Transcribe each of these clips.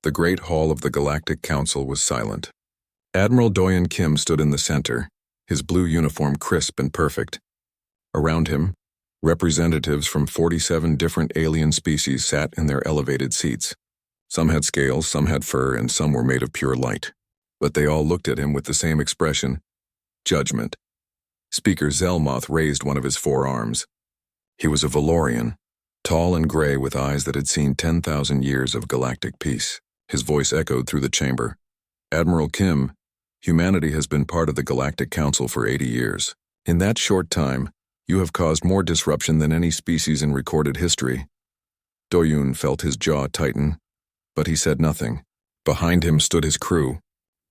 The great hall of the Galactic Council was silent. Admiral Doyen Kim stood in the center, his blue uniform crisp and perfect. Around him, representatives from 47 different alien species sat in their elevated seats. Some had scales, some had fur, and some were made of pure light. But they all looked at him with the same expression: judgment. Speaker Zelmoth raised one of his forearms. He was a Valorian, tall and gray with eyes that had seen 10,000 years of galactic peace. His voice echoed through the chamber. Admiral Kim, humanity has been part of the Galactic Council for 80 years. In that short time, you have caused more disruption than any species in recorded history. Doyun felt his jaw tighten, but he said nothing. Behind him stood his crew.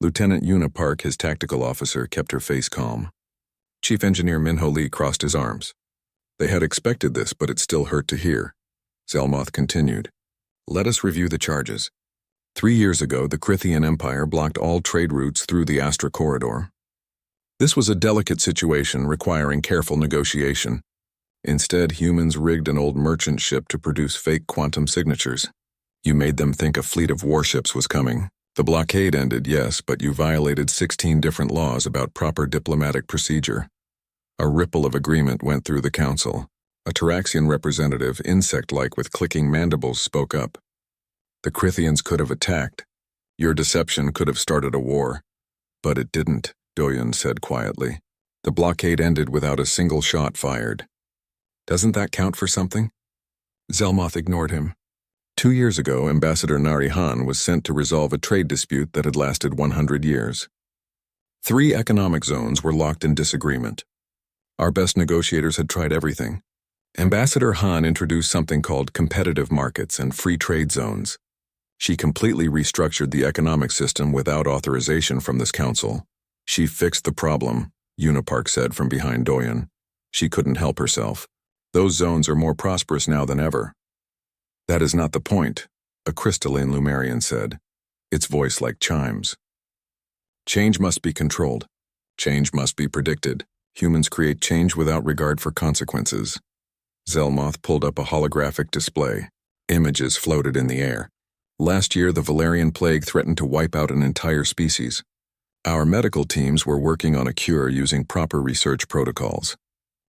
Lieutenant Yuna Park, his tactical officer, kept her face calm. Chief Engineer Minho Lee crossed his arms. They had expected this, but it still hurt to hear. Zelmoth continued. Let us review the charges. 3 years ago, the Krithian Empire blocked all trade routes through the Astra Corridor. This was a delicate situation requiring careful negotiation. Instead, humans rigged an old merchant ship to produce fake quantum signatures. You made them think a fleet of warships was coming. The blockade ended, yes, but you violated 16 different laws about proper diplomatic procedure. A ripple of agreement went through the council. A Taraxian representative, insect-like with clicking mandibles, spoke up. The Krithians could have attacked. Your deception could have started a war. But it didn't, Doyen said quietly. The blockade ended without a single shot fired. Doesn't that count for something? Zelmoth ignored him. 2 years ago, Ambassador Narration was sent to resolve a trade dispute that had lasted 100 years. 3 economic zones were locked in disagreement. Our best negotiators had tried everything. Ambassador Han introduced something called competitive markets and free trade zones. She completely restructured the economic system without authorization from this council. She fixed the problem, Unipark said from behind Doyen. She couldn't help herself. Those zones are more prosperous now than ever. That is not the point, a crystalline Lumerian said, its voice like chimes. Change must be controlled. Change must be predicted. Humans create change without regard for consequences. Zelmoth pulled up a holographic display. Images floated in the air. Last year, the Valerian plague threatened to wipe out an entire species. Our medical teams were working on a cure using proper research protocols.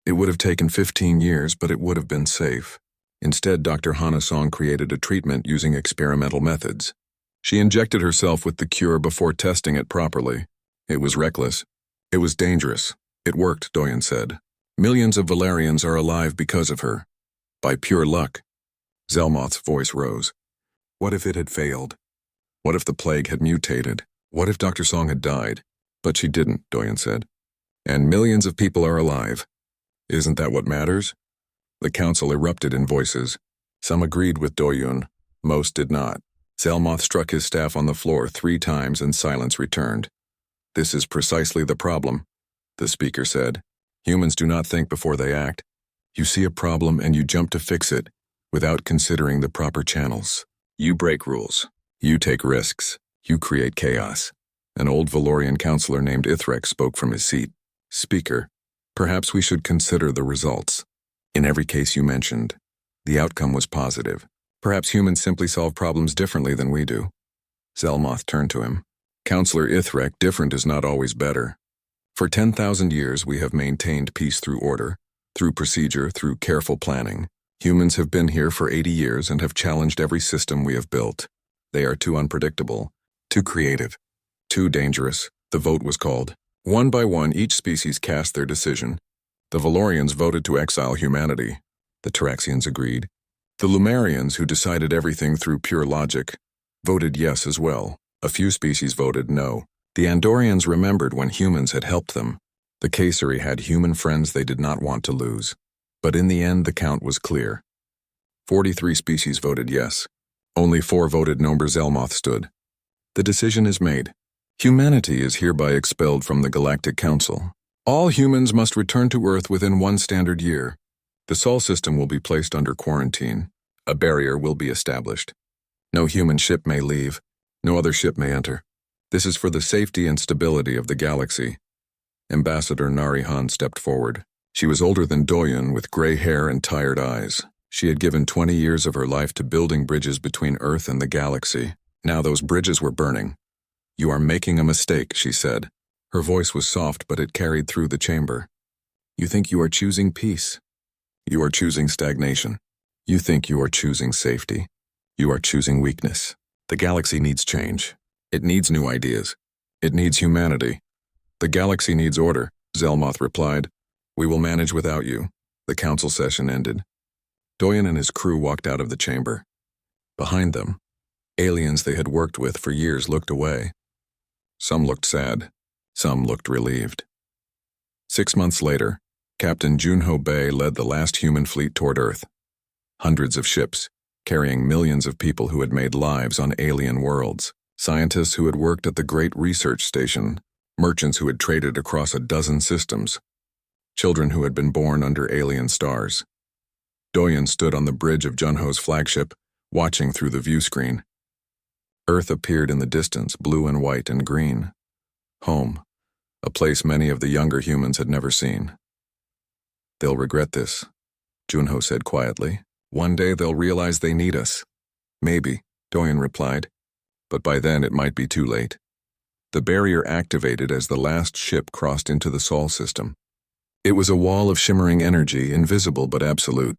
It would have taken 15 years, but it would have been safe. Instead, Dr. Hanasong created a treatment using experimental methods. She injected herself with the cure before testing it properly. It was reckless. It was dangerous. It worked, Doyen said. Millions of Valerians are alive because of her. By pure luck. Zelmoth's voice rose. What if it had failed? What if the plague had mutated? What if Dr. Song had died? But she didn't, Doyen said. And millions of people are alive. Isn't that what matters? The council erupted in voices. Some agreed with Doyun. Most did not. Zelmoth struck his staff on the floor 3 times and silence returned. This is precisely the problem, the speaker said. Humans do not think before they act. You see a problem and you jump to fix it, without considering the proper channels. You break rules. You take risks. You create chaos. An old Valorian counselor named Ithrek spoke from his seat. Speaker, perhaps we should consider the results. In every case you mentioned, the outcome was positive. Perhaps humans simply solve problems differently than we do. Zelmoth turned to him. Counselor Ithrek, different is not always better. For 10,000 years we have maintained peace through order, through procedure, through careful planning. Humans have been here for 80 years and have challenged every system we have built. They are too unpredictable, too creative, too dangerous. The vote was called. One by one, each species cast their decision. The Valorians voted to exile humanity. The Taraxians agreed. The Lumerians, who decided everything through pure logic, voted yes as well. A few species voted no. The Andorians remembered when humans had helped them. The Caesari had human friends they did not want to lose. But in the end, the count was clear. 43 species voted yes. Only 4 voted no. Zelmoth stood. The decision is made. Humanity is hereby expelled from the Galactic Council. All humans must return to Earth within 1 standard year. The Sol system will be placed under quarantine. A barrier will be established. No human ship may leave. No other ship may enter. This is for the safety and stability of the galaxy. Ambassador Narration stepped forward. She was older than Doyen, with gray hair and tired eyes. She had given 20 years of her life to building bridges between Earth and the galaxy. Now those bridges were burning. "You are making a mistake," she said. Her voice was soft, but it carried through the chamber. "You think you are choosing peace. You are choosing stagnation. You think you are choosing safety. You are choosing weakness. The galaxy needs change. It needs new ideas. It needs humanity. The galaxy needs order," Zelmoth replied. "We will manage without you." The council session ended. Doyen and his crew walked out of the chamber. Behind them, aliens they had worked with for years looked away. Some looked sad. Some looked relieved. 6 months later, Captain Junho Bay led the last human fleet toward Earth. Hundreds of ships, carrying millions of people who had made lives on alien worlds. Scientists who had worked at the Great Research Station, merchants who had traded across a dozen systems, children who had been born under alien stars. Doyen stood on the bridge of Junho's flagship, watching through the view screen. Earth appeared in the distance, blue and white and green. Home, a place many of the younger humans had never seen. "They'll regret this," Junho said quietly. "One day they'll realize they need us." "Maybe," Doyen replied, "but by then it might be too late." The barrier activated as the last ship crossed into the Sol system. It was a wall of shimmering energy, invisible but absolute.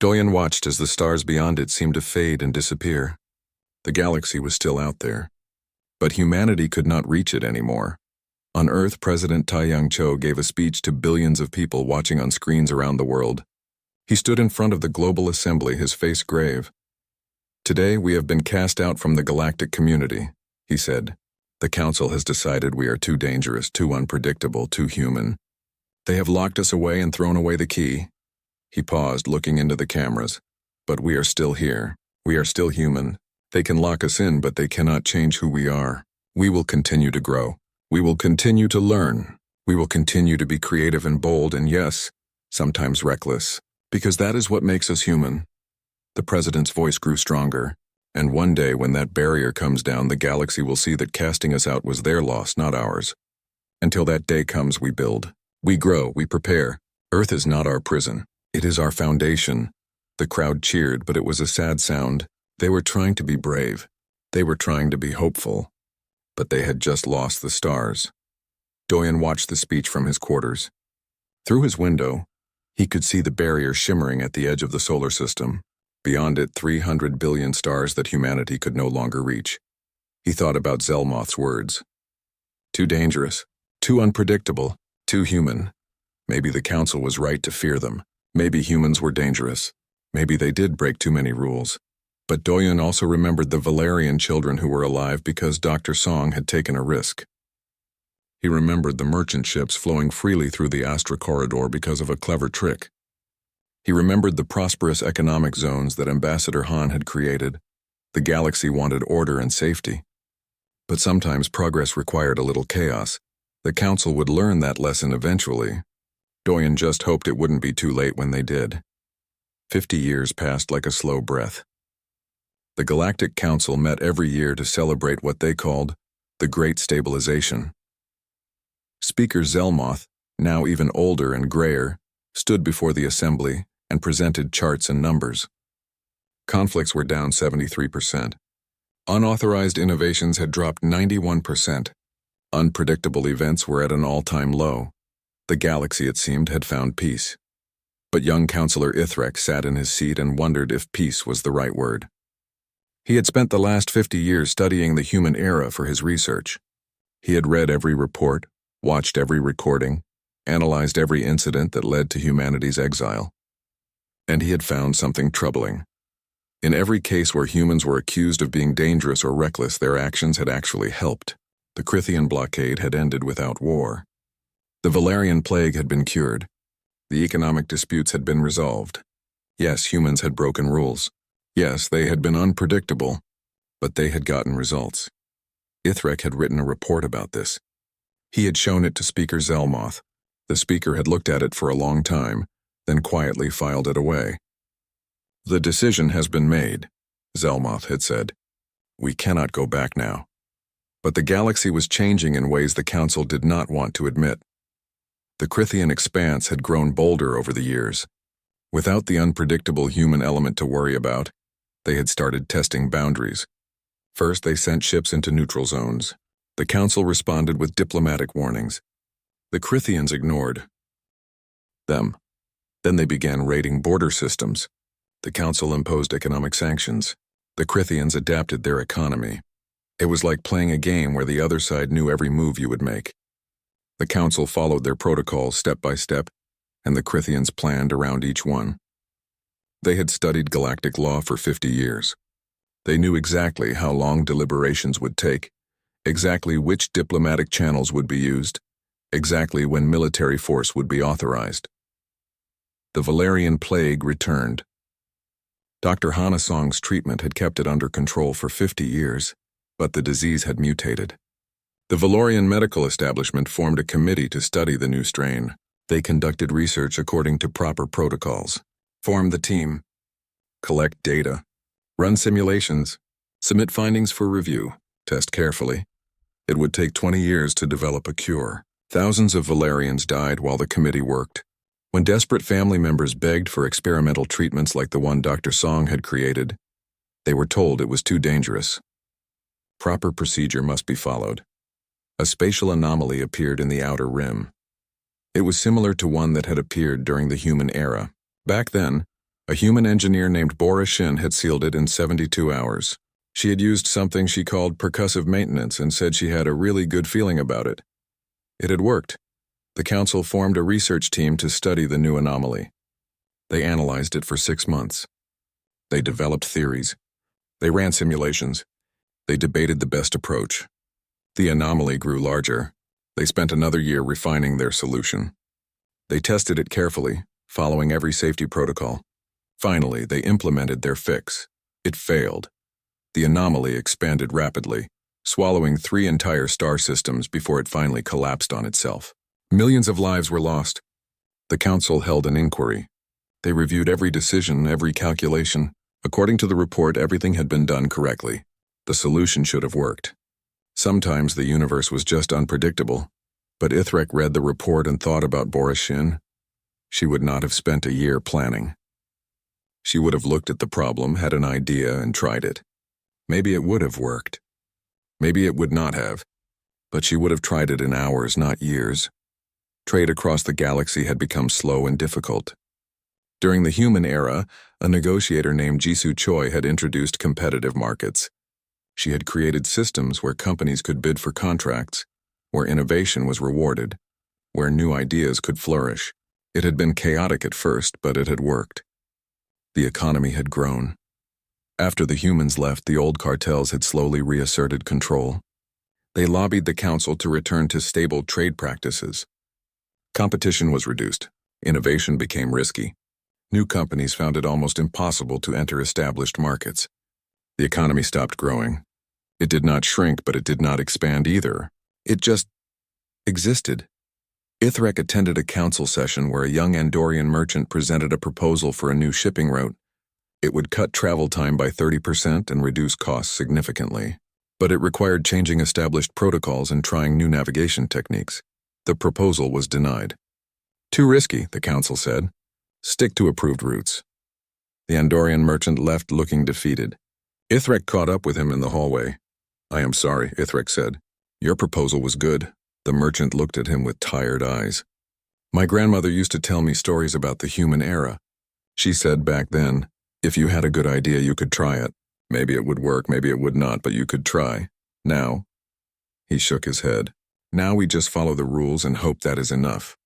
Doyen watched as the stars beyond it seemed to fade and disappear. The galaxy was still out there, but humanity could not reach it anymore. On Earth, President Taiyang Cho gave a speech to billions of people watching on screens around the world. He stood in front of the global assembly, his face grave. "Today we have been cast out from the galactic community," he said. "The council has decided we are too dangerous, too unpredictable, too human. They have locked us away and thrown away the key." He paused, looking into the cameras. "But we are still here. We are still human. They can lock us in, but they cannot change who we are. We will continue to grow. We will continue to learn. We will continue to be creative and bold and, yes, sometimes reckless, because that is what makes us human." The president's voice grew stronger. "And one day when that barrier comes down, the galaxy will see that casting us out was their loss, not ours. Until that day comes, we build. We grow, we prepare. Earth is not our prison. It is our foundation." The crowd cheered, but it was a sad sound. They were trying to be brave. They were trying to be hopeful. But they had just lost the stars. Doyen watched the speech from his quarters. Through his window, he could see the barrier shimmering at the edge of the solar system. Beyond it, 300 billion stars that humanity could no longer reach. He thought about Zelmoth's words. Too dangerous, too unpredictable, too human. Maybe the council was right to fear them. Maybe humans were dangerous. Maybe they did break too many rules. But Doyen also remembered the Valerian children who were alive because Dr. Song had taken a risk. He remembered the merchant ships flowing freely through the Astra corridor because of a clever trick. He remembered the prosperous economic zones that Ambassador Han had created. The galaxy wanted order and safety. But sometimes progress required a little chaos. The council would learn that lesson eventually. Doyen just hoped it wouldn't be too late when they did. 50 years passed like a slow breath. The Galactic Council met every year to celebrate what they called the Great Stabilization. Speaker Zelmoth, now even older and grayer, stood before the assembly and presented charts and numbers. Conflicts were down 73%. Unauthorized innovations had dropped 91%. Unpredictable events were at an all-time low. The galaxy, it seemed, had found peace. But young Counselor Ithrek sat in his seat and wondered if peace was the right word. He had spent the last 50 years studying the human era for his research. He had read every report, watched every recording, analyzed every incident that led to humanity's exile. And he had found something troubling. In every case where humans were accused of being dangerous or reckless, their actions had actually helped. The Crithian blockade had ended without war. The Valerian plague had been cured. The economic disputes had been resolved. Yes, humans had broken rules. Yes, they had been unpredictable, but they had gotten results. Ithrek had written a report about this. He had shown it to Speaker Zelmoth. The speaker had looked at it for a long time, then quietly filed it away. "The decision has been made," Zelmoth had said. "We cannot go back now." But the galaxy was changing in ways the Council did not want to admit. The Crithian expanse had grown bolder over the years. Without the unpredictable human element to worry about, they had started testing boundaries. First, they sent ships into neutral zones. The Council responded with diplomatic warnings. The Crithians ignored them. Then they began raiding border systems. The Council imposed economic sanctions. The Crithians adapted their economy. It was like playing a game where the other side knew every move you would make. The Council followed their protocols step by step, and the Crithians planned around each one. They had studied galactic law for 50 years. They knew exactly how long deliberations would take, exactly which diplomatic channels would be used, exactly when military force would be authorized. The Valerian plague returned. Dr. Hanasong's treatment had kept it under control for 50 years, but the disease had mutated. The Valorian medical establishment formed a committee to study the new strain. They conducted research according to proper protocols, formed the team, collect data, run simulations, submit findings for review, test carefully. It would take 20 years to develop a cure. Thousands of Valerians died while the committee worked. When desperate family members begged for experimental treatments like the one Dr. Song had created, they were told it was too dangerous. Proper procedure must be followed. A spatial anomaly appeared in the outer rim. It was similar to one that had appeared during the human era. Back then, a human engineer named Bora Shin had sealed it in 72 hours. She had used something she called percussive maintenance and said she had a really good feeling about it. It had worked. The Council formed a research team to study the new anomaly. They analyzed it for 6 months. They developed theories. They ran simulations. They debated the best approach. The anomaly grew larger. They spent another year refining their solution. They tested it carefully, following every safety protocol. Finally, they implemented their fix. It failed. The anomaly expanded rapidly, swallowing 3 entire star systems before it finally collapsed on itself. Millions of lives were lost. The Council held an inquiry. They reviewed every decision, every calculation. According to the report, everything had been done correctly. The solution should have worked. Sometimes the universe was just unpredictable, but Ithrek read the report and thought about Bora Shin. She would not have spent a year planning. She would have looked at the problem, had an idea, and tried it. Maybe it would have worked. Maybe it would not have, but she would have tried it in hours, not years. Trade across the galaxy had become slow and difficult. During the human era, a negotiator named Jisoo Choi had introduced competitive markets. She had created systems where companies could bid for contracts, where innovation was rewarded, where new ideas could flourish. It had been chaotic at first, but it had worked. The economy had grown. After the humans left, the old cartels had slowly reasserted control. They lobbied the Council to return to stable trade practices. Competition was reduced. Innovation became risky. New companies found it almost impossible to enter established markets. The economy stopped growing. It did not shrink, but it did not expand either. It just existed. Ithrek attended a council session where a young Andorian merchant presented a proposal for a new shipping route. It would cut travel time by 30% and reduce costs significantly. But it required changing established protocols and trying new navigation techniques. The proposal was denied. Too risky, the council said. Stick to approved routes. The Andorian merchant left looking defeated. Ithrek caught up with him in the hallway. I am sorry, Ithrek said. Your proposal was good. The merchant looked at him with tired eyes. My grandmother used to tell me stories about the human era. She said back then, if you had a good idea, you could try it. Maybe it would work, maybe it would not, but you could try. Now, he shook his head. Now we just follow the rules and hope that is enough.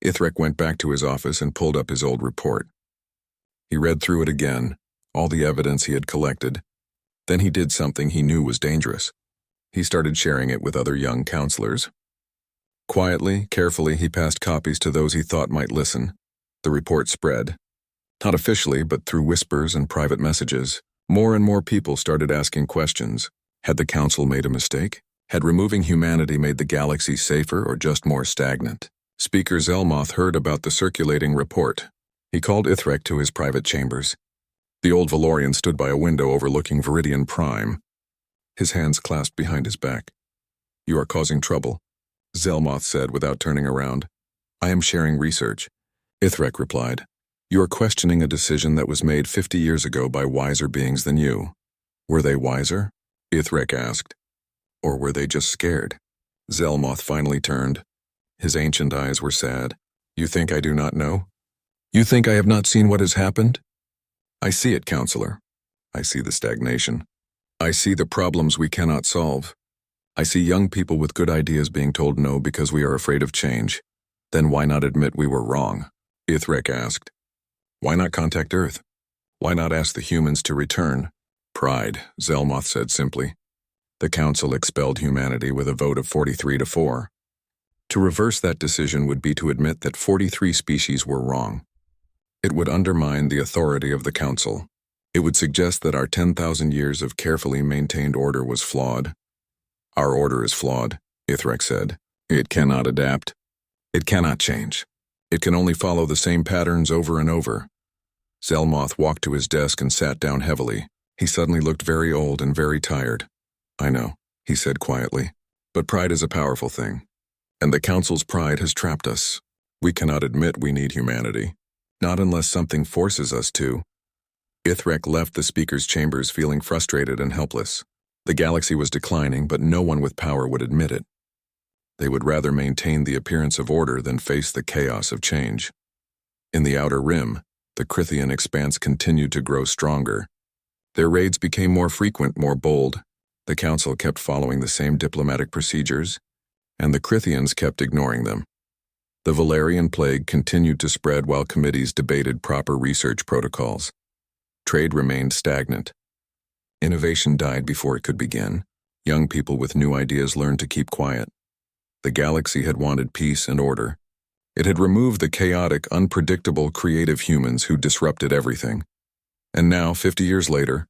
Ithrek went back to his office and pulled up his old report. He read through it again, all the evidence he had collected. Then he did something he knew was dangerous. He started sharing it with other young counselors. Quietly, carefully, he passed copies to those he thought might listen. The report spread. Not officially, but through whispers and private messages. More and more people started asking questions. Had the council made a mistake? Had removing humanity made the galaxy safer or just more stagnant? Speaker Zelmoth heard about the circulating report. He called Ithrek to his private chambers. The old Valorian stood by a window overlooking Viridian Prime. His hands clasped behind his back. You are causing trouble, Zelmoth said without turning around. I am sharing research. Ithrek replied. You are questioning a decision that was made 50 years ago by wiser beings than you. Were they wiser? Ithrek asked. Or were they just scared? Zelmoth finally turned. His ancient eyes were sad. You think I do not know? You think I have not seen what has happened? I see it, Counselor. I see the stagnation. I see the problems we cannot solve. I see young people with good ideas being told no because we are afraid of change. Then why not admit we were wrong? Ithrek asked. Why not contact Earth? Why not ask the humans to return? Pride, Zelmoth said simply. The Council expelled humanity with a vote of 43-4. To reverse that decision would be to admit that 43 species were wrong. It would undermine the authority of the Council. It would suggest that our 10,000 years of carefully maintained order was flawed. Our order is flawed, Ithrek said. It cannot adapt. It cannot change. It can only follow the same patterns over and over. Zelmoth walked to his desk and sat down heavily. He suddenly looked very old and very tired. I know, he said quietly, but pride is a powerful thing. And the Council's pride has trapped us. We cannot admit we need humanity. Not unless something forces us to. Ithrek left the speaker's chambers feeling frustrated and helpless. The galaxy was declining, but no one with power would admit it. They would rather maintain the appearance of order than face the chaos of change. In the outer rim, the Crithian expanse continued to grow stronger. Their raids became more frequent, more bold. The Council kept following the same diplomatic procedures, and the Crithians kept ignoring them. The Valerian plague continued to spread while committees debated proper research protocols. Trade remained stagnant. Innovation died before it could begin. Young people with new ideas learned to keep quiet. The galaxy had wanted peace and order. It had removed the chaotic, unpredictable, creative humans who disrupted everything. And now, 50 years later,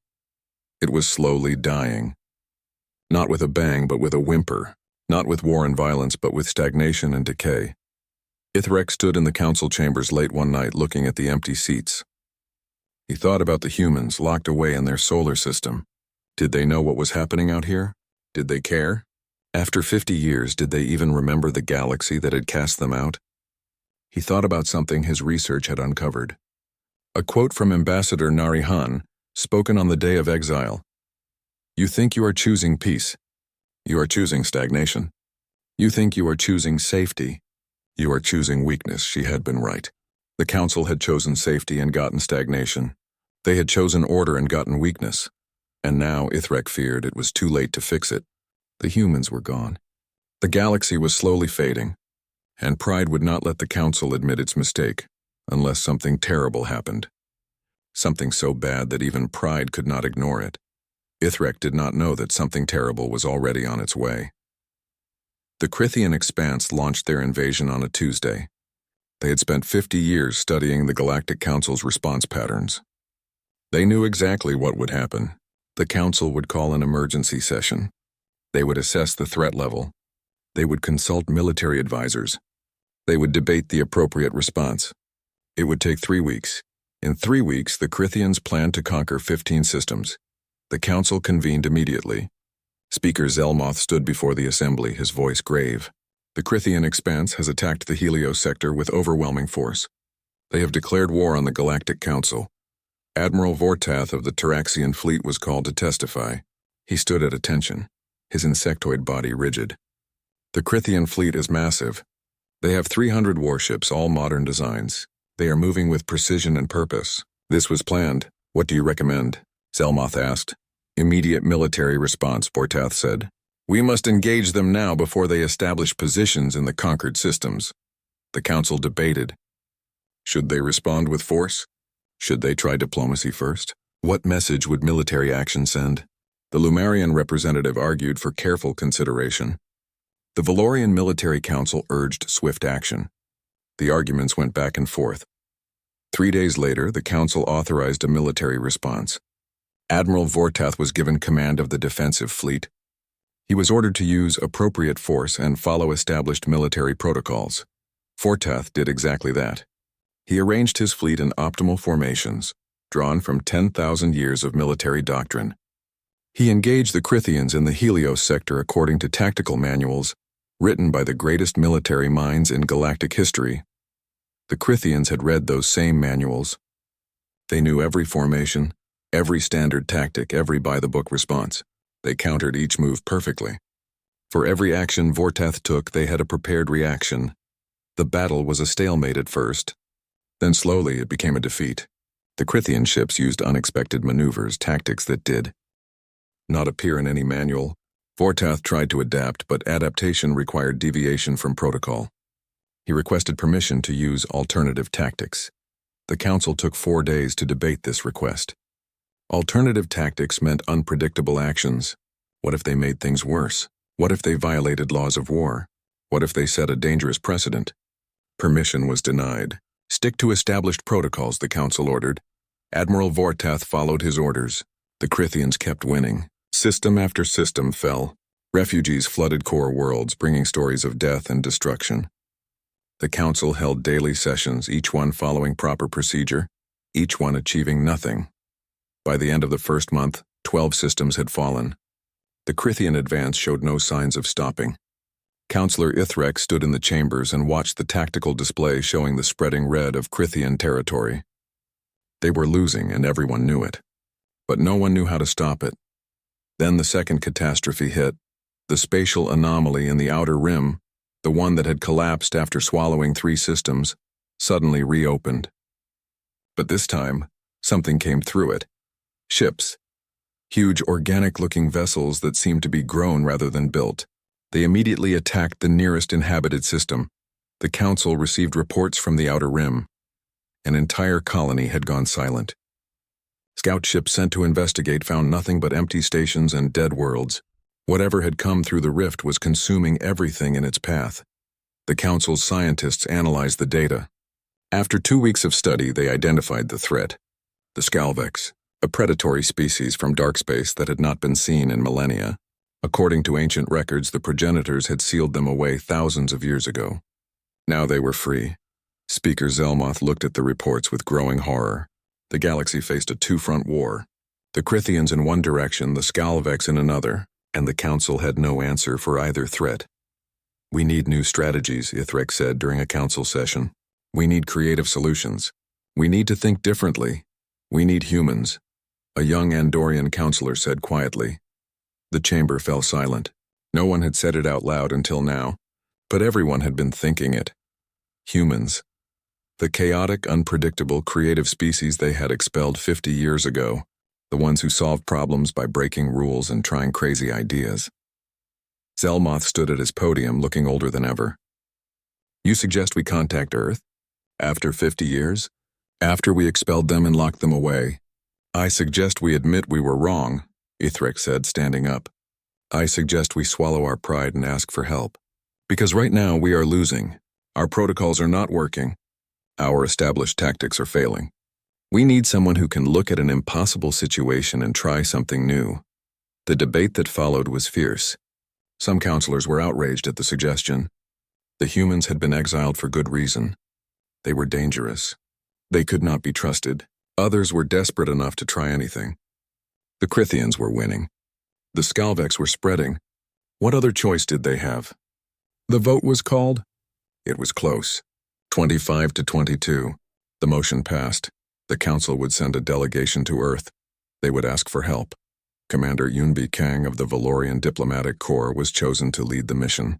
it was slowly dying. Not with a bang, but with a whimper. Not with war and violence, but with stagnation and decay. Ithrek stood in the council chambers late one night looking at the empty seats. He thought about the humans locked away in their solar system. Did they know what was happening out here? Did they care? After 50 years, did they even remember the galaxy that had cast them out? He thought about something his research had uncovered. A quote from Ambassador Narration, spoken on the day of exile. You think you are choosing peace. You are choosing stagnation. You think you are choosing safety. You are choosing weakness. She had been right. The council had chosen safety and gotten stagnation. They had chosen order and gotten weakness. And now Ithrek feared it was too late to fix it. The humans were gone. The galaxy was slowly fading, and pride would not let the council admit its mistake unless something terrible happened. Something so bad that even pride could not ignore it. Ithrek did not know that something terrible was already on its way. The Crithian expanse launched their invasion on a Tuesday. They had spent 50 years studying the Galactic Council's response patterns. They knew exactly what would happen. The Council would call an emergency session. They would assess the threat level. They would consult military advisors. They would debate the appropriate response. It would take 3 weeks. In 3 weeks, the Crithians planned to conquer 15 systems. The Council convened immediately. Speaker Zelmoth stood before the assembly, his voice grave. The Crithian expanse has attacked the Helios sector with overwhelming force. They have declared war on the Galactic Council. Admiral Vortath of the Taraxian fleet was called to testify. He stood at attention, his insectoid body rigid. The Crithian fleet is massive. They have 300 warships, all modern designs. They are moving with precision and purpose. This was planned. What do you recommend? Zelmoth asked. Immediate military response, Vortath said. We must engage them now before they establish positions in the conquered systems. The council debated. Should they respond with force? Should they try diplomacy first? What message would military action send? The Lumarian representative argued for careful consideration. The Valorian Military Council urged swift action. The arguments went back and forth. 3 days later, the council authorized a military response. Admiral Vortath was given command of the defensive fleet. He was ordered to use appropriate force and follow established military protocols. Vortath did exactly that. He arranged his fleet in optimal formations, drawn from 10,000 years of military doctrine. He engaged the Crithians in the Helios sector according to tactical manuals written by the greatest military minds in galactic history. The Crithians had read those same manuals. They knew every formation, every standard tactic, every by-the-book response. They countered each move perfectly. For every action Vortath took, they had a prepared reaction. The battle was a stalemate at first. Then slowly it became a defeat. The Crythian ships used unexpected maneuvers, tactics that did not appear in any manual. Vortath tried to adapt, but adaptation required deviation from protocol. He requested permission to use alternative tactics. The Council took 4 days to debate this request. Alternative tactics meant unpredictable actions. What if they made things worse? What if they violated laws of war? What if they set a dangerous precedent? Permission was denied. Stick to established protocols, the Council ordered. Admiral Vortath followed his orders. The Crythians kept winning. System after system fell. Refugees flooded core worlds, bringing stories of death and destruction. The Council held daily sessions, each one following proper procedure, each one achieving nothing. By the end of the first month, 12 systems had fallen. The Crythian advance showed no signs of stopping. Counselor Ithrek stood in the chambers and watched the tactical display showing the spreading red of Crythian territory. They were losing, and everyone knew it. But no one knew how to stop it. Then the second catastrophe hit. The spatial anomaly in the outer rim, the one that had collapsed after swallowing 3 systems, suddenly reopened. But this time, something came through it. Ships. Huge organic-looking vessels that seemed to be grown rather than built. They immediately attacked the nearest inhabited system. The Council received reports from the outer rim. An entire colony had gone silent. Scout ships sent to investigate found nothing but empty stations and dead worlds. Whatever had come through the rift was consuming everything in its path. The Council's scientists analyzed the data. After 2 weeks of study, they identified the threat. The Skalvex, a predatory species from dark space that had not been seen in millennia. According to ancient records, the progenitors had sealed them away thousands of years ago. Now they were free. Speaker Zelmoth looked at the reports with growing horror. The galaxy faced a 2-front war. The Crythians in one direction, the Skalvex in another, and the Council had no answer for either threat. "We need new strategies," Ithrek said during a council session. "We need creative solutions. We need to think differently. We need humans," a young Andorian counselor said quietly. The chamber fell silent. No one had said it out loud until now, but everyone had been thinking it. Humans. The chaotic, unpredictable, creative species they had expelled 50 years ago, the ones who solved problems by breaking rules and trying crazy ideas. Zelmoth stood at his podium, looking older than ever. "You suggest we contact Earth? After 50 years? After we expelled them and locked them away? I suggest we admit we were wrong," Ithrek said, standing up. "I suggest we swallow our pride and ask for help. Because right now we are losing. Our protocols are not working. Our established tactics are failing. We need someone who can look at an impossible situation and try something new." The debate that followed was fierce. Some counselors were outraged at the suggestion. The humans had been exiled for good reason. They were dangerous. They could not be trusted. Others were desperate enough to try anything. The Crythians were winning. The Skalvex were spreading. What other choice did they have? The vote was called. It was close. 25 to 22. The motion passed. The Council would send a delegation to Earth. They would ask for help. Commander Yunbi Kang of the Valorian Diplomatic Corps was chosen to lead the mission.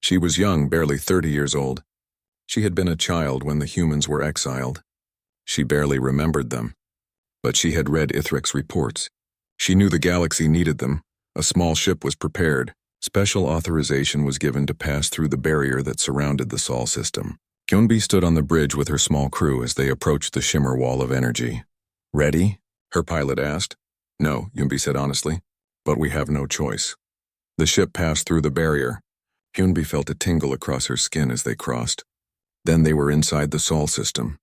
She was young, barely 30 years old. She had been a child when the humans were exiled. She barely remembered them. But she had read Ithrek's reports. She knew the galaxy needed them. A small ship was prepared. Special authorization was given to pass through the barrier that surrounded the Sol system. Yunbi stood on the bridge with her small crew as they approached the shimmer wall of energy. "Ready?" her pilot asked. "No," Yunbi said honestly, "but we have no choice." The ship passed through the barrier. Yunbi felt a tingle across her skin as they crossed. Then they were inside the Sol system.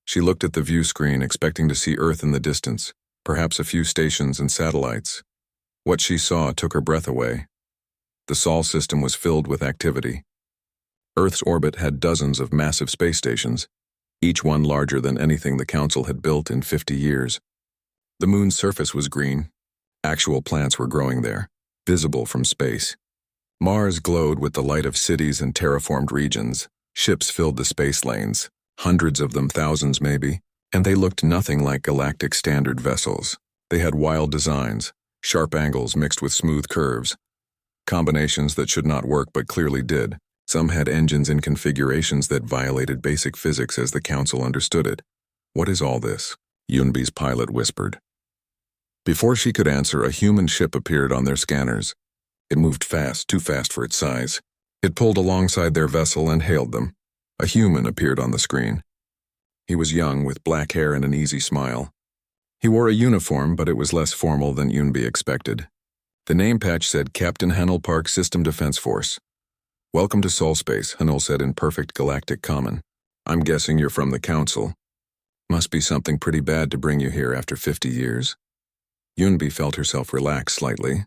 She looked at the view screen, expecting to see Earth in the distance, perhaps a few stations and satellites. What she saw took her breath away. The Sol system was filled with activity. Earth's orbit had dozens of massive space stations, each one larger than anything the Council had built in 50 years. The moon's surface was green. Actual plants were growing there, visible from space. Mars glowed with the light of cities and terraformed regions. Ships filled the space lanes, hundreds of them, thousands maybe, and they looked nothing like galactic standard vessels. They had wild designs, Sharp angles mixed with smooth curves. Combinations that should not work but clearly did. Some had engines in configurations that violated basic physics as the Council understood it. What is all this? Yunbi's pilot whispered. Before she could answer, a human ship appeared on their scanners. It moved fast, too fast for its size. It pulled alongside their vessel and hailed them. A human appeared on the screen. He was young, with black hair and an easy smile. He wore a uniform, but it was less formal than Yunbi expected. The name patch said Captain Henel Park System Defense Force. "Welcome to Sol Space," Henel said in perfect galactic common. "I'm guessing you're from the Council. Must be something pretty bad to bring you here after 50 years. Yunbi felt herself relax slightly.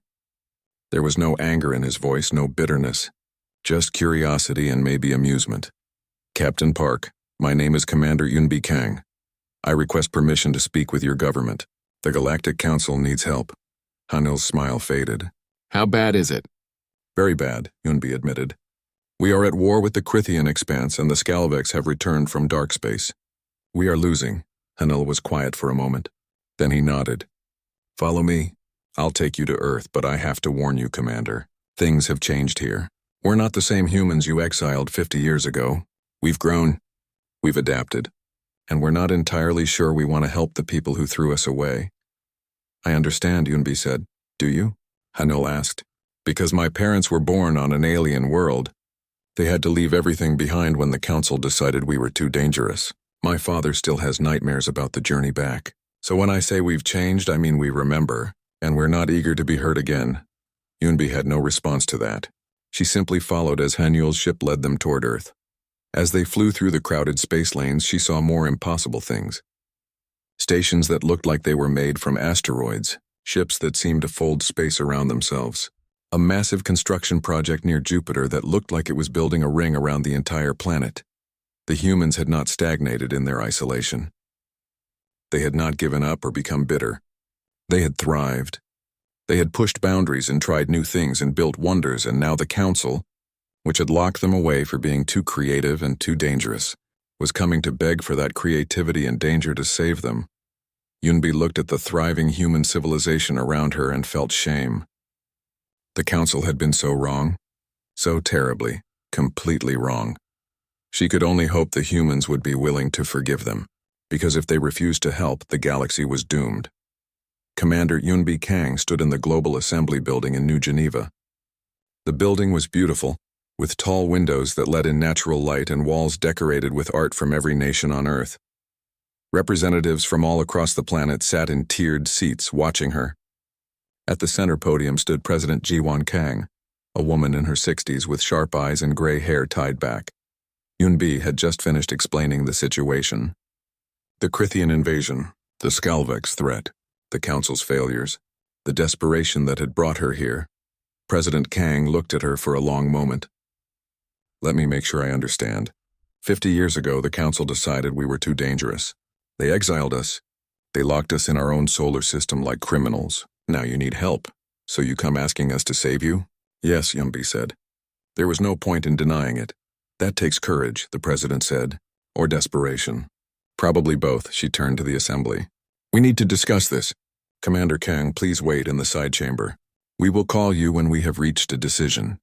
There was no anger in his voice, no bitterness. Just curiosity and maybe amusement. "Captain Park, my name is Commander Yunbi Kang. I request permission to speak with your government. The Galactic Council needs help." Hanil's smile faded. "How bad is it?" "Very bad," Yunbi admitted. "We are at war with the Krithian expanse and the Scalvex have returned from dark space. We are losing." Hanil was quiet for a moment. Then he nodded. "Follow me. I'll take you to Earth, but I have to warn you, Commander. Things have changed here. We're not the same humans you exiled 50 years ago. We've grown. We've adapted. And we're not entirely sure we want to help the people who threw us away." "I understand," Yunbi said. "Do you?" Hanil asked. "Because my parents were born on an alien world. They had to leave everything behind when the Council decided we were too dangerous. My father still has nightmares about the journey back. So when I say we've changed, I mean we remember, and we're not eager to be hurt again." Yunbi had no response to that. She simply followed as Hanul's ship led them toward Earth. As they flew through the crowded space lanes, she saw more impossible things. Stations that looked like they were made from asteroids, ships that seemed to fold space around themselves, a massive construction project near Jupiter that looked like it was building a ring around the entire planet. The humans had not stagnated in their isolation. They had not given up or become bitter. They had thrived. They had pushed boundaries and tried new things and built wonders, and now the Council, which had locked them away for being too creative and too dangerous, was coming to beg for that creativity and danger to save them. Yunbi looked at the thriving human civilization around her and felt shame. The Council had been so wrong, so terribly, completely wrong. She could only hope the humans would be willing to forgive them, because if they refused to help, the galaxy was doomed. Commander Yunbi Kang stood in the Global Assembly Building in New Geneva. The building was beautiful, with tall windows that let in natural light and walls decorated with art from every nation on Earth. Representatives from all across the planet sat in tiered seats watching her. At the center podium stood President Jiwan Kang, a woman in her 60s with sharp eyes and gray hair tied back. Yunbi had just finished explaining the situation. The Krithian invasion, the Scalvex threat, the Council's failures, the desperation that had brought her here. President Kang looked at her for a long moment. "Let me make sure I understand. 50 years ago, the Council decided we were too dangerous. They exiled us. They locked us in our own solar system like criminals. Now you need help. So you come asking us to save you?" "Yes," Yunbi said. There was no point in denying it. "That takes courage," the president said. "Or desperation." "Probably both," she turned to the assembly. "We need to discuss this. Commander Kang, please wait in the side chamber. We will call you when we have reached a decision."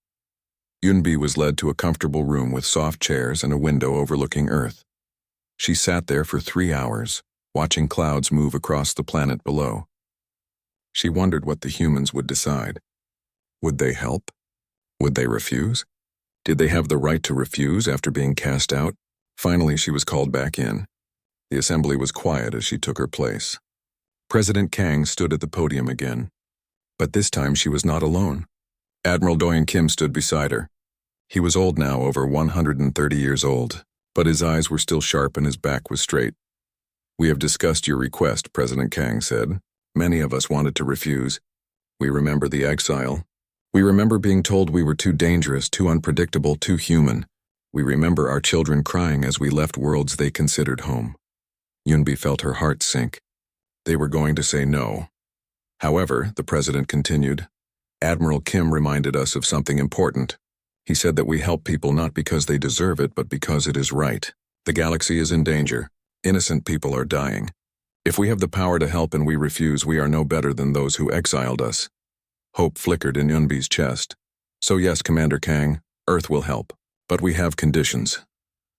Yunbi was led to a comfortable room with soft chairs and a window overlooking Earth. She sat there for 3 hours, watching clouds move across the planet below. She wondered what the humans would decide. Would they help? Would they refuse? Did they have the right to refuse after being cast out? Finally, she was called back in. The assembly was quiet as she took her place. President Kang stood at the podium again. But this time she was not alone. Admiral Doyen Kim stood beside her. He was old now, over 130 years old, but his eyes were still sharp and his back was straight. "We have discussed your request," President Kang said. "Many of us wanted to refuse. We remember the exile. We remember being told we were too dangerous, too unpredictable, too human. We remember our children crying as we left worlds they considered home." Yunbi felt her heart sink. They were going to say no. However, the president continued, "Admiral Kim reminded us of something important. He said that we help people not because they deserve it, but because it is right. The galaxy is in danger. Innocent people are dying. If we have the power to help and we refuse, we are no better than those who exiled us. Hope flickered in Yunbi's chest. So yes, Commander Kang, Earth will help. But we have conditions.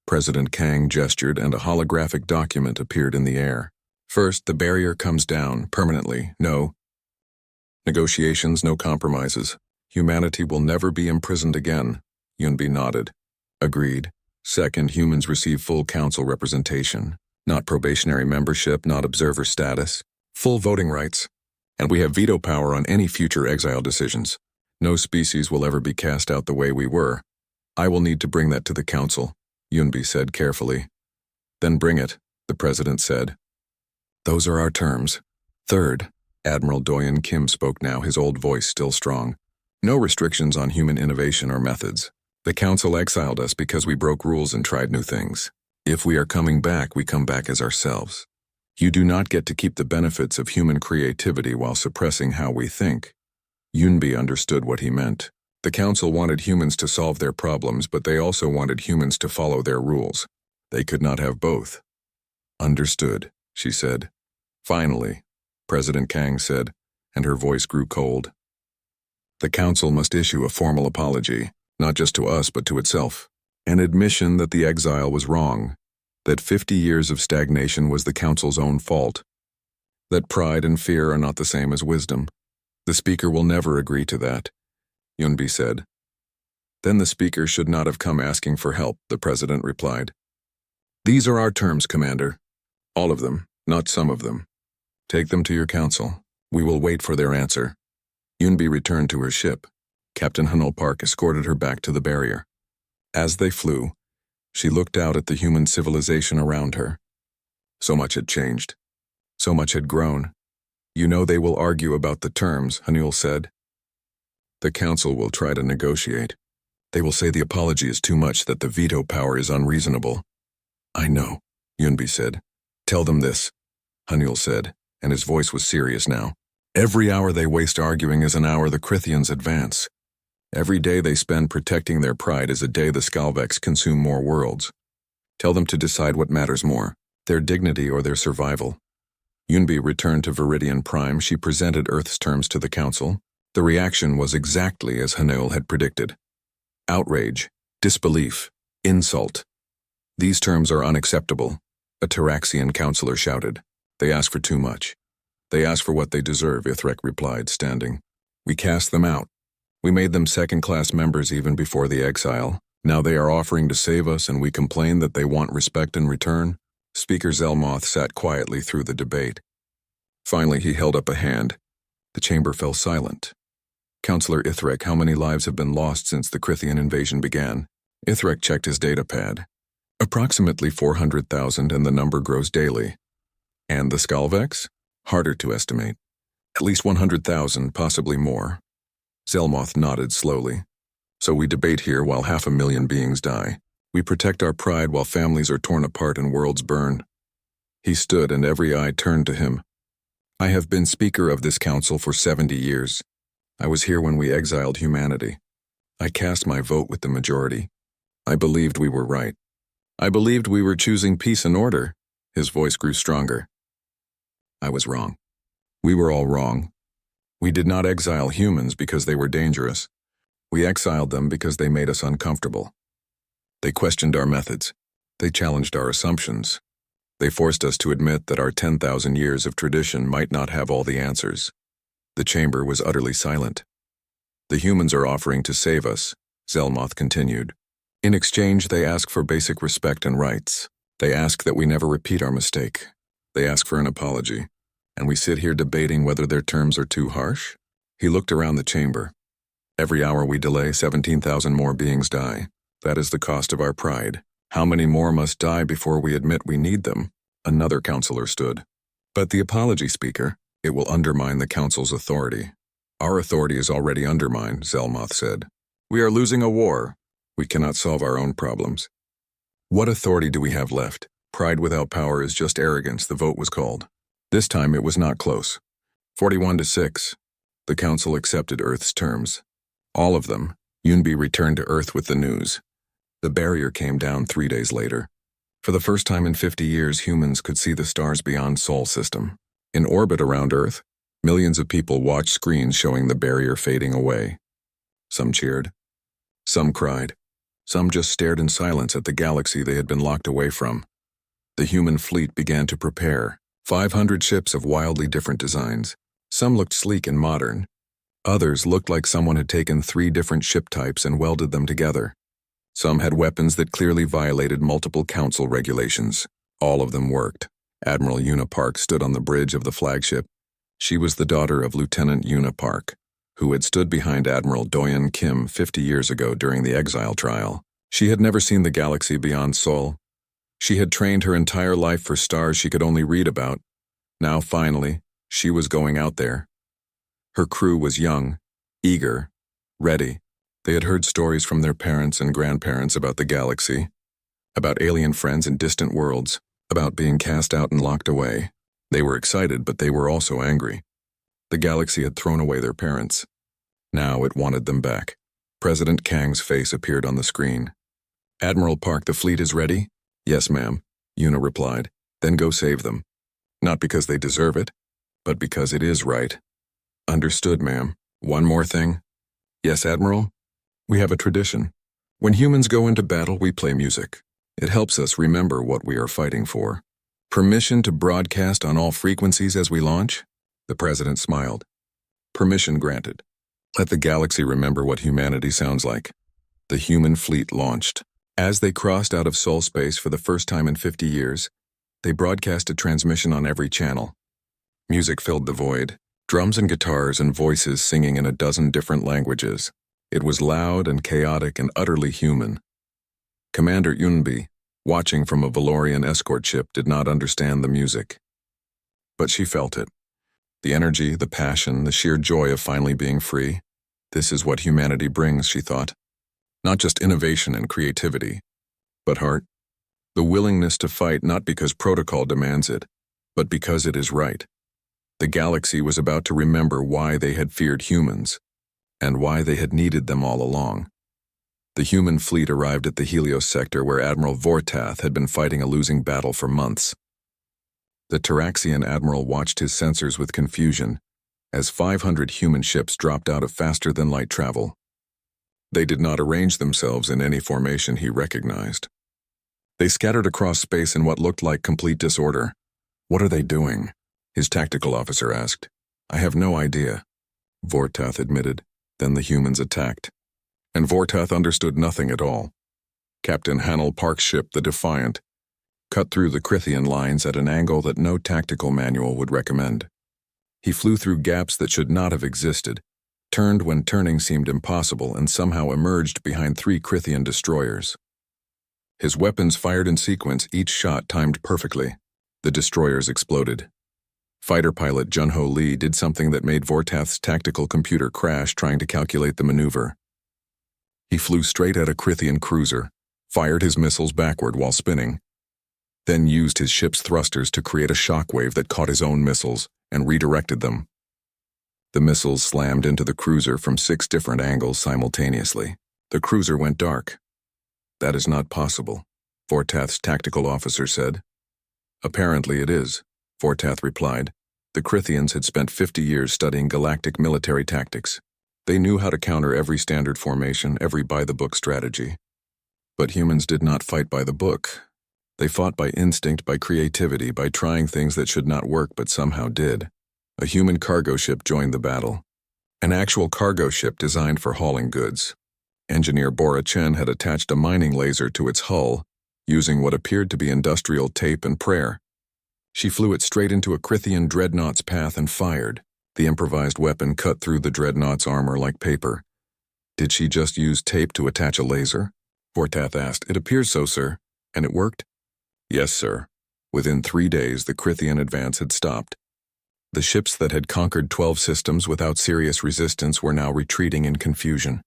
President Kang gestured and a holographic document appeared in the air. First, the barrier comes down permanently. No negotiations, no compromises. Humanity will never be imprisoned again. Yunbi nodded. Agreed. Second, humans receive full council representation. Not probationary membership, not observer status. Full voting rights. And we have veto power on any future exile decisions. No species will ever be cast out the way we were. I will need to bring that to the council, Yunbi said carefully. Then bring it, the president said. Those are our terms. Third, Admiral Doyen Kim spoke now, his old voice still strong. No restrictions on human innovation or methods. The council exiled us because we broke rules and tried new things. If we are coming back, we come back as ourselves. You do not get to keep the benefits of human creativity while suppressing how we think. Yunbi understood what he meant. The council wanted humans to solve their problems, but they also wanted humans to follow their rules. They could not have both. Understood, she said. Finally, President Kang said, and her voice grew cold. The council must issue a formal apology, not just to us but to itself. An admission that the exile was wrong, that 50 years of stagnation was the council's own fault, that pride and fear are not the same as wisdom. The speaker will never agree to that, Yunbi said. Then the speaker should not have come asking for help, the president replied. These are our terms, Commander. All of them, not some of them. Take them to your council. We will wait for their answer. Yunbi returned to her ship. Captain Hanul Park escorted her back to the barrier. As they flew, she looked out at the human civilization around her. So much had changed. So much had grown. You know they will argue about the terms, Hanul said. The council will try to negotiate. They will say the apology is too much, that the veto power is unreasonable. I know, Yunbi said. Tell them this, Hanul said, and his voice was serious now. Every hour they waste arguing is an hour the Krithians advance. Every day they spend protecting their pride is a day the Skalvex consume more worlds. Tell them to decide what matters more, their dignity or their survival. Yunbi returned to Viridian Prime. She presented Earth's terms to the council. The reaction was exactly as Hanul had predicted. Outrage, disbelief, insult. These terms are unacceptable, a Taraxian councillor shouted. They ask for too much. They ask for what they deserve, Ithrek replied, standing. We cast them out. We made them second-class members even before the exile. Now they are offering to save us, and we complain that they want respect in return. Speaker Zelmoth sat quietly through the debate. Finally, he held up a hand. The chamber fell silent. Councillor Ithrek, how many lives have been lost since the Krithian invasion began? Ithrek checked his data pad. Approximately 400,000, and the number grows daily. And the Skalvex? Harder to estimate. At least 100,000, possibly more. Zelmoth nodded slowly. So we debate here while 500,000 beings die. We protect our pride while families are torn apart and worlds burn. He stood and every eye turned to him. I have been speaker of this council for 70 years. I was here when we exiled humanity. I cast my vote with the majority. I believed we were right. I believed we were choosing peace and order. His voice grew stronger. I was wrong. We were all wrong. We did not exile humans because they were dangerous. We exiled them because they made us uncomfortable. They questioned our methods. They challenged our assumptions. They forced us to admit that our 10,000 years of tradition might not have all the answers. The chamber was utterly silent. The humans are offering to save us, Zelmoth continued. In exchange, they ask for basic respect and rights. They ask that we never repeat our mistake. They ask for an apology. And we sit here debating whether their terms are too harsh? He looked around the chamber. Every hour we delay, 17,000 more beings die. That is the cost of our pride. How many more must die before we admit we need them? Another councillor stood. But the apology, Speaker, it will undermine the council's authority. Our authority is already undermined, Zelmoth said. We are losing a war. We cannot solve our own problems. What authority do we have left? Pride without power is just arrogance, the vote was called. This time it was not close. 41-6. The council accepted Earth's terms. All of them. Yunbi returned to Earth with the news. The barrier came down 3 days later. For the first time in 50 years, humans could see the stars beyond Sol system. In orbit around Earth, millions of people watched screens showing the barrier fading away. Some cheered. Some cried. Some just stared in silence at the galaxy they had been locked away from. The human fleet began to prepare. 500 ships of wildly different designs. Some looked sleek and modern. Others looked like someone had taken 3 different ship types and welded them together. Some had weapons that clearly violated multiple council regulations. All of them worked. Admiral Una Park stood on the bridge of the flagship. She was the daughter of Lieutenant Una Park, who had stood behind Admiral Doyen Kim 50 years ago during the exile trial. She had never seen the galaxy beyond Sol. She had trained her entire life for stars she could only read about. Now, finally, she was going out there. Her crew was young, eager, ready. They had heard stories from their parents and grandparents about the galaxy, about alien friends in distant worlds, about being cast out and locked away. They were excited, but they were also angry. The galaxy had thrown away their parents. Now it wanted them back. President Kang's face appeared on the screen. "Admiral Park, the fleet is ready?" "Yes, ma'am," Una replied. "Then go save them. Not because they deserve it, but because it is right." "Understood, ma'am. One more thing." "Yes, Admiral? We have a tradition. When humans go into battle, we play music. It helps us remember what we are fighting for." "Permission to broadcast on all frequencies as we launch?" The president smiled. "Permission granted. Let the galaxy remember what humanity sounds like." The human fleet launched. As they crossed out of Sol space for the first time in 50 years, they broadcast a transmission on every channel. Music filled the void, drums and guitars and voices singing in a dozen different languages. It was loud and chaotic and utterly human. Commander Yunbi, watching from a Valorian escort ship, did not understand the music. But she felt it. The energy, the passion, the sheer joy of finally being free. This is what humanity brings, she thought. Not just innovation and creativity, but heart. The willingness to fight not because protocol demands it, but because it is right. The galaxy was about to remember why they had feared humans, and why they had needed them all along. The human fleet arrived at the Helios sector where Admiral Vortath had been fighting a losing battle for months. The Taraxian admiral watched his sensors with confusion as 500 human ships dropped out of faster-than-light travel. They did not arrange themselves in any formation he recognized. They scattered across space in what looked like complete disorder. "What are they doing?" his tactical officer asked. "I have no idea," Vortath admitted. Then the humans attacked. And Vortath understood nothing at all. Captain Hanel Park's ship, the Defiant, cut through the Crithian lines at an angle that no tactical manual would recommend. He flew through gaps that should not have existed, turned when turning seemed impossible, and somehow emerged behind 3 Crithian destroyers. His weapons fired in sequence, each shot timed perfectly. The destroyers exploded. Fighter pilot Jun-Ho Lee did something that made Vortath's tactical computer crash trying to calculate the maneuver. He flew straight at a Crithian cruiser, fired his missiles backward while spinning, then used his ship's thrusters to create a shockwave that caught his own missiles and redirected them. The missiles slammed into the cruiser from 6 different angles simultaneously. The cruiser went dark. "That is not possible," Vortath's tactical officer said. "Apparently it is," Vortath replied. The Crithians had spent 50 years studying galactic military tactics. They knew how to counter every standard formation, every by-the-book strategy. But humans did not fight by the book. They fought by instinct, by creativity, by trying things that should not work but somehow did. A human cargo ship joined the battle. An actual cargo ship designed for hauling goods. Engineer Bora Chen had attached a mining laser to its hull, using what appeared to be industrial tape and prayer. She flew it straight into a Crithian dreadnought's path and fired. The improvised weapon cut through the dreadnought's armor like paper. "Did she just use tape to attach a laser?" Vortath asked. "It appears so, sir." "And it worked?" "Yes, sir." Within 3 days, the Crithian advance had stopped. The ships that had conquered 12 systems without serious resistance were now retreating in confusion.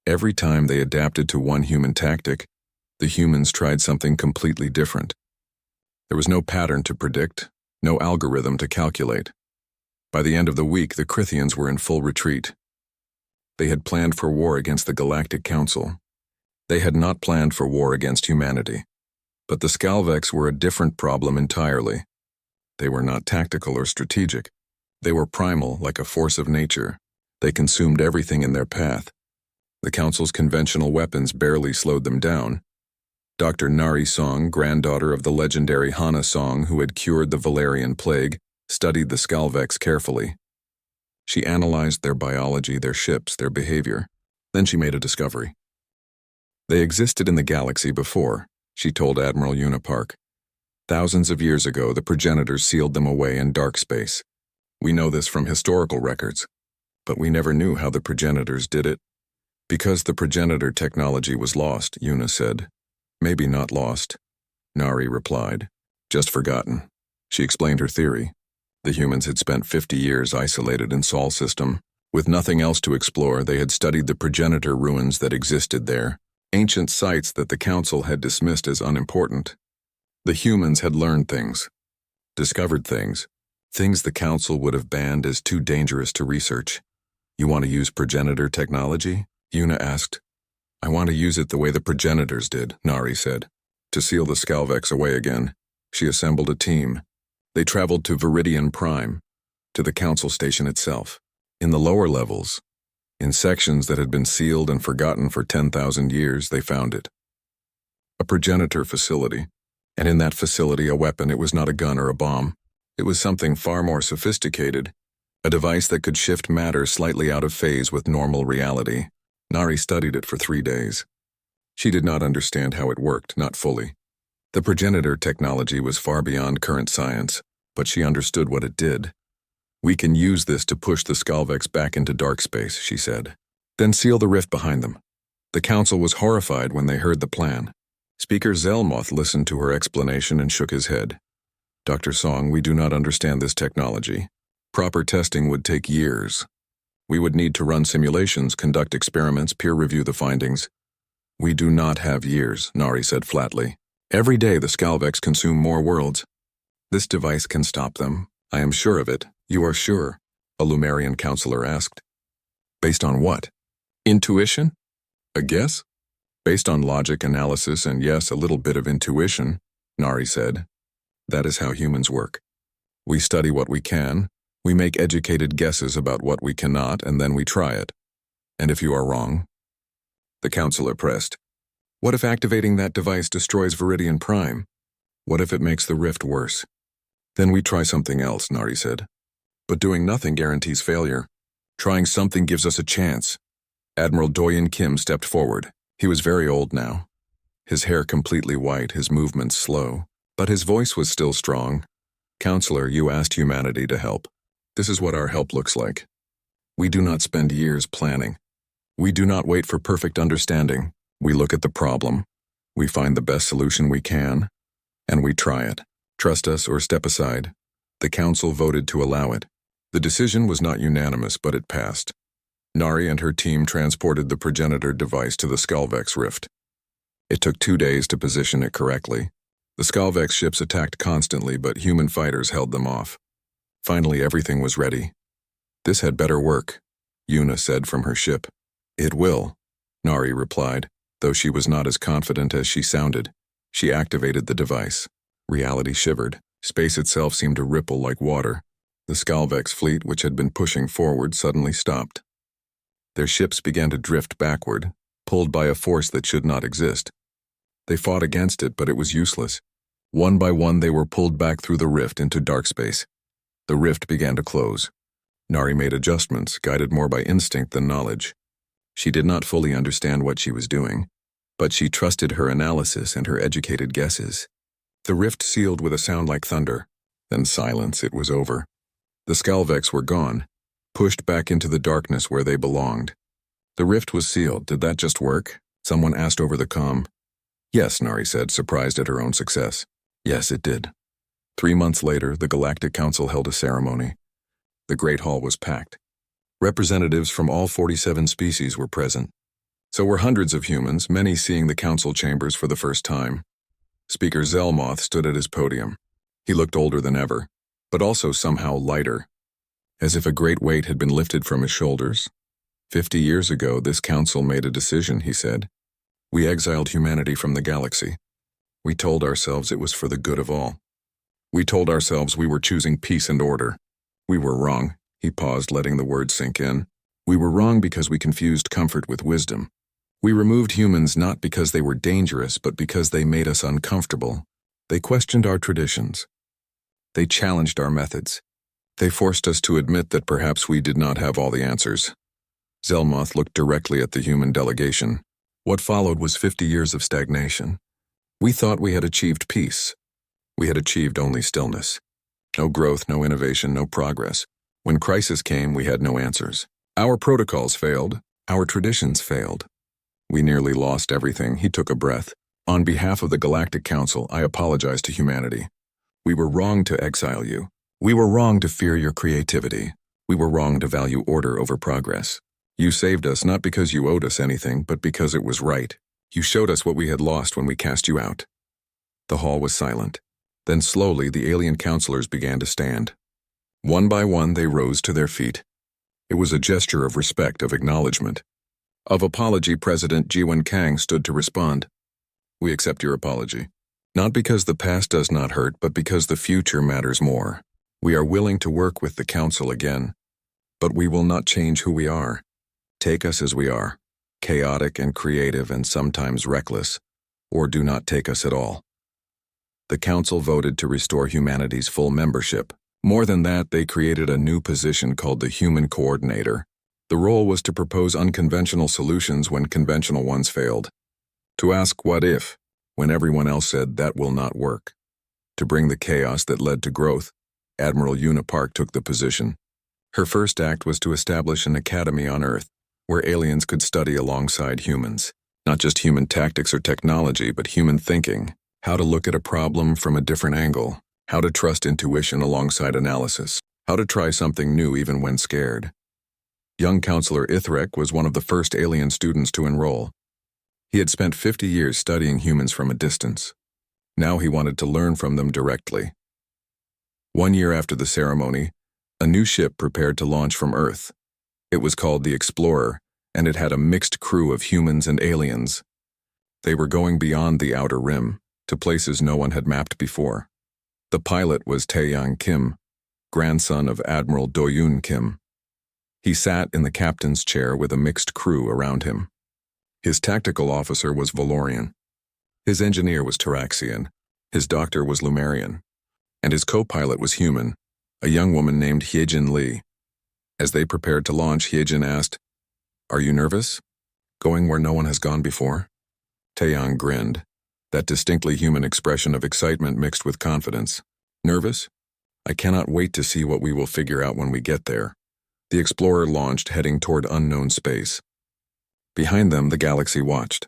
Every time they adapted to one human tactic, the humans tried something completely different. There was no pattern to predict, no algorithm to calculate. By the end of the week, the Crithians were in full retreat. They had planned for war against the Galactic Council. They had not planned for war against humanity. But the Skalvex were a different problem entirely. They were not tactical or strategic. They were primal, like a force of nature. They consumed everything in their path. The Council's conventional weapons barely slowed them down. Dr. Nari Song, granddaughter of the legendary Hana Song who had cured the Valerian plague, studied the Skalvex carefully. She analyzed their biology, their ships, their behavior. Then she made a discovery. They existed in the galaxy before, she told Admiral Unipark. Thousands of years ago, the progenitors sealed them away in dark space. We know this from historical records, but we never knew how the progenitors did it. Because the progenitor technology was lost, Una said. Maybe not lost, Nari replied. Just forgotten. She explained her theory. The humans had spent 50 years isolated in Sol system. With nothing else to explore, they had studied the progenitor ruins that existed there, ancient sites that the Council had dismissed as unimportant. The humans had learned things, discovered things the Council would have banned as too dangerous to research. You want to use progenitor technology? Una asked. I want to use it the way the progenitors did, Nari said. To seal the Skalvex away again, she assembled a team. They traveled to Viridian Prime, to the Council station itself. In the lower levels, in sections that had been sealed and forgotten for 10,000 years, they found it. A progenitor facility, and in that facility a weapon. It was not a gun or a bomb. It was something far more sophisticated, a device that could shift matter slightly out of phase with normal reality. Nari studied it for 3 days. She did not understand how it worked, not fully. The progenitor technology was far beyond current science, but she understood what it did. We can use this to push the Skalvex back into dark space, she said. Then seal the rift behind them. The Council was horrified when they heard the plan. Speaker Zelmoth listened to her explanation and shook his head. Dr. Song, we do not understand this technology. Proper testing would take years. We would need to run simulations, conduct experiments, peer review the findings. We do not have years, Nari said flatly. Every day the Skalvex consume more worlds. This device can stop them. I am sure of it. You are sure? A Lumerian counselor asked. Based on what? Intuition? A guess? Based on logic, analysis, and yes, a little bit of intuition, Nari said. That is how humans work. We study what we can, we make educated guesses about what we cannot, and then we try it. And if you are wrong? The counselor pressed. What if activating that device destroys Viridian Prime? What if it makes the rift worse? Then we try something else, Nari said. But doing nothing guarantees failure. Trying something gives us a chance. Admiral Doyen Kim stepped forward. He was very old now. His hair completely white, his movements slow. But his voice was still strong. Counselor, you asked humanity to help. This is what our help looks like. We do not spend years planning. We do not wait for perfect understanding. We look at the problem. We find the best solution we can, and we try it. Trust us or step aside. The Council voted to allow it. The decision was not unanimous, but it passed. Nari and her team transported the progenitor device to the Skalvex rift. It took 2 days to position it correctly. The Skalvex ships attacked constantly, but human fighters held them off. Finally, everything was ready. This had better work, Una said from her ship. It will, Nari replied, though she was not as confident as she sounded. She activated the device. Reality shivered. Space itself seemed to ripple like water. The Skalvex fleet, which had been pushing forward, suddenly stopped. Their ships began to drift backward, pulled by a force that should not exist. They fought against it, but it was useless. One by one, they were pulled back through the rift into dark space. The rift began to close. Nari made adjustments, guided more by instinct than knowledge. She did not fully understand what she was doing, but she trusted her analysis and her educated guesses. The rift sealed with a sound like thunder. Then silence. It was over. The Skalvex were gone, pushed back into the darkness where they belonged. The rift was sealed. Did that just work? Someone asked over the comm. Yes, Nari said, surprised at her own success. Yes, it did. 3 months later, the Galactic Council held a ceremony. The Great Hall was packed. Representatives from all 47 species were present. So were hundreds of humans, many seeing the council chambers for the first time. Speaker Zelmoth stood at his podium. He looked older than ever, but also somehow lighter, as if a great weight had been lifted from his shoulders. 50 years ago, this council made a decision, he said. We exiled humanity from the galaxy. We told ourselves it was for the good of all. We told ourselves we were choosing peace and order. We were wrong. He paused, letting the words sink in. We were wrong because we confused comfort with wisdom. We removed humans not because they were dangerous, but because they made us uncomfortable. They questioned our traditions. They challenged our methods. They forced us to admit that perhaps we did not have all the answers. Zelmoth looked directly at the human delegation. What followed was 50 years of stagnation. We thought we had achieved peace. We had achieved only stillness. No growth, no innovation, no progress. When crisis came, we had no answers. Our protocols failed. Our traditions failed. We nearly lost everything. He took a breath. On behalf of the Galactic Council, I apologize to humanity. We were wrong to exile you. We were wrong to fear your creativity. We were wrong to value order over progress. You saved us not because you owed us anything, but because it was right. You showed us what we had lost when we cast you out. The hall was silent. Then slowly the alien counselors began to stand. One by one they rose to their feet. It was a gesture of respect, of acknowledgement. Of apology, President Jiwen Kang stood to respond. We accept your apology. Not because the past does not hurt, but because the future matters more. We are willing to work with the Council again. But we will not change who we are. Take us as we are, chaotic and creative and sometimes reckless, or do not take us at all. The Council voted to restore humanity's full membership. More than that, they created a new position called the Human Coordinator. The role was to propose unconventional solutions when conventional ones failed. To ask what if, when everyone else said that will not work. To bring the chaos that led to growth, Admiral Una Park took the position. Her first act was to establish an academy on Earth, where aliens could study alongside humans. Not just human tactics or technology, but human thinking. How to look at a problem from a different angle. How to trust intuition alongside analysis. How to try something new even when scared. Young Counselor Ithrek was one of the first alien students to enroll. He had spent 50 years studying humans from a distance. Now he wanted to learn from them directly. 1 year after the ceremony, a new ship prepared to launch from Earth. It was called the Explorer, and it had a mixed crew of humans and aliens. They were going beyond the outer rim, to places no one had mapped before. The pilot was Taeyang Kim, grandson of Admiral Doyoon Kim. He sat in the captain's chair with a mixed crew around him. His tactical officer was Valorian. His engineer was Taraxian. His doctor was Lumerian. And his co-pilot was human, a young woman named Hyejin Lee. As they prepared to launch, Hyejin asked, "Are you nervous? Going where no one has gone before?" Taeyang grinned, that distinctly human expression of excitement mixed with confidence. "Nervous? I cannot wait to see what we will figure out when we get there." The Explorer launched, heading toward unknown space. Behind them, the galaxy watched.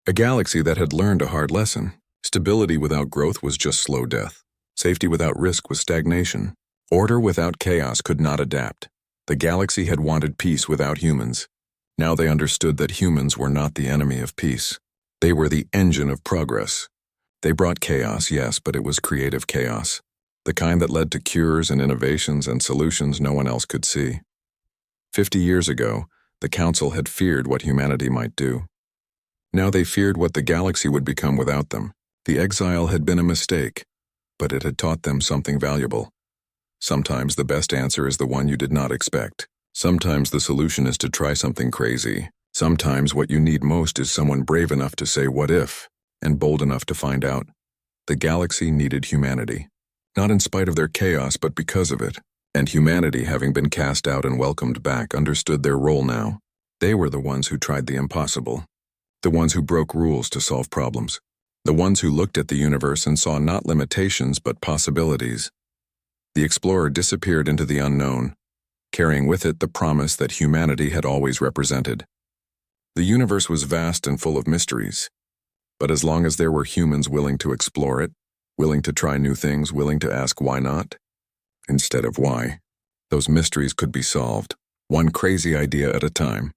A galaxy that had learned a hard lesson. Stability without growth was just slow death. Safety without risk was stagnation. Order without chaos could not adapt. The galaxy had wanted peace without humans. Now they understood that humans were not the enemy of peace. They were the engine of progress. They brought chaos, yes, but it was creative chaos. The kind that led to cures and innovations and solutions no one else could see. 50 years ago, the Council had feared what humanity might do. Now they feared what the galaxy would become without them. The exile had been a mistake, but it had taught them something valuable. Sometimes the best answer is the one you did not expect. Sometimes the solution is to try something crazy. Sometimes what you need most is someone brave enough to say what if, and bold enough to find out. The galaxy needed humanity. Not in spite of their chaos, but because of it. And humanity, having been cast out and welcomed back, understood their role now. They were the ones who tried the impossible. The ones who broke rules to solve problems. The ones who looked at the universe and saw not limitations but possibilities. The Explorer disappeared into the unknown, carrying with it the promise that humanity had always represented. The universe was vast and full of mysteries, but as long as there were humans willing to explore it, willing to try new things, willing to ask why not, instead of why, those mysteries could be solved, one crazy idea at a time.